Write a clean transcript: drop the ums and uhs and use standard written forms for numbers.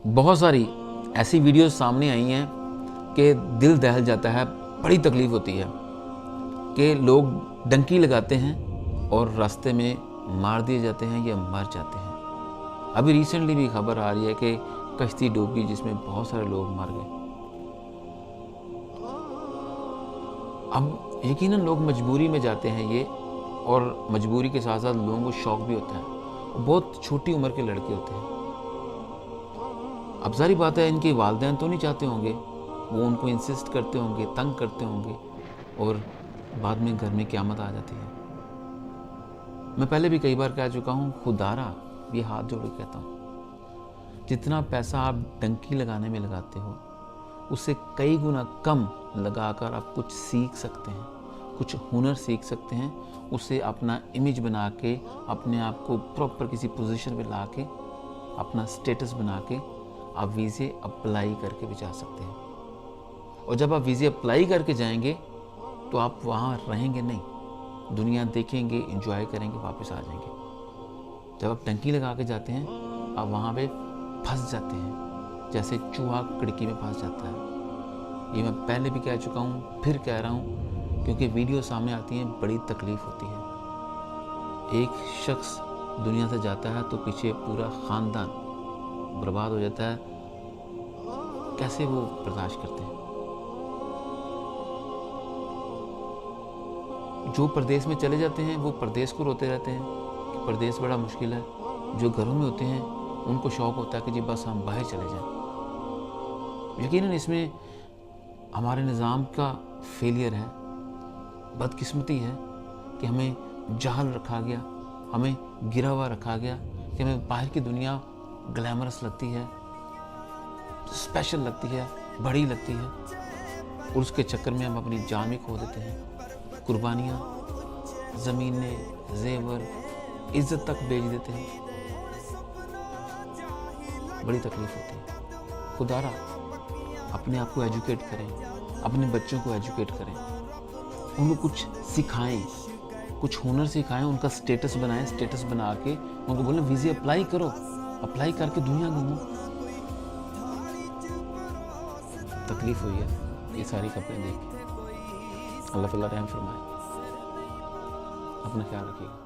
बहुत सारी ऐसी वीडियोस सामने आई हैं कि दिल दहल जाता है, बड़ी तकलीफ़ होती है कि लोग डंकी लगाते हैं और रास्ते में मार दिए जाते हैं या मर जाते हैं। अभी रिसेंटली भी खबर आ रही है कि कश्ती डूब गई जिसमें बहुत सारे लोग मर गए। अब यकीनन लोग मजबूरी में जाते हैं ये, और मजबूरी के साथ साथ लोगों को शौक़ भी होता है। बहुत छोटी उम्र के लड़के होते हैं। अब सारी बात है, इनके वालिदैन तो नहीं चाहते होंगे, वो उनको इंसिस्ट करते होंगे, तंग करते होंगे, और बाद में घर में क़यामत आ जाती है। मैं पहले भी कई बार कह चुका हूँ, खुदारा ये हाथ जोड़ के कहता हूँ, जितना पैसा आप डंकी लगाने में लगाते हो उससे कई गुना कम लगाकर आप कुछ सीख सकते हैं, कुछ हुनर सीख सकते हैं। उससे अपना इमेज बना के, अपने आप को प्रॉपर किसी पोजीशन पे ला के, अपना स्टेटस बना के आप वीज़े अप्लाई करके भी जा सकते हैं। और जब आप वीज़े अप्लाई करके जाएंगे तो आप वहाँ रहेंगे नहीं, दुनिया देखेंगे, एंजॉय करेंगे, वापस आ जाएंगे। जब आप टंकी लगा के जाते हैं आप वहाँ पे फंस जाते हैं, जैसे चूहा खिड़की में फंस जाता है। ये मैं पहले भी कह चुका हूँ, फिर कह रहा हूँ, क्योंकि वीडियो सामने आती हैं, बड़ी तकलीफ़ होती है। एक शख्स दुनिया से जाता है तो पीछे पूरा ख़ानदान बर्बाद हो जाता है। कैसे वो बर्दाश्त करते हैं? जो परदेश में चले जाते हैं वो परदेश को रोते रहते हैं कि परदेश बड़ा मुश्किल है। जो घरों में होते हैं उनको शौक़ होता है कि जी बस हम बाहर चले जाएं। यकीनन इसमें हमारे निज़ाम का फेलियर है, बदकिस्मती है कि हमें जहल रखा गया, हमें गिरा हुआ रखा गया कि हमें बाहर की दुनिया ग्लैमरस लगती है, स्पेशल लगती है, बड़ी लगती है, और उसके चक्कर में हम अपनी जान भी खो देते हैं। कुर्बानियाँ, ज़मीनें, ज़ेवर, इज़्ज़त तक बेच देते हैं। बड़ी तकलीफ़ होती है। खुदारा अपने आप को एजुकेट करें, अपने बच्चों को एजुकेट करें, उनको कुछ सिखाएं, कुछ हुनर सिखाएं, उनका स्टेटस बनाएं, स्टेटस बना के उनको बोलें वीज़े अप्लाई करो, अप्लाई करके दुनिया घूमो। तकलीफ़ हुई है ये सारी खबरें देख के। अल्लाह ताला रहम फरमाए। अपना ख्याल रखिएगा।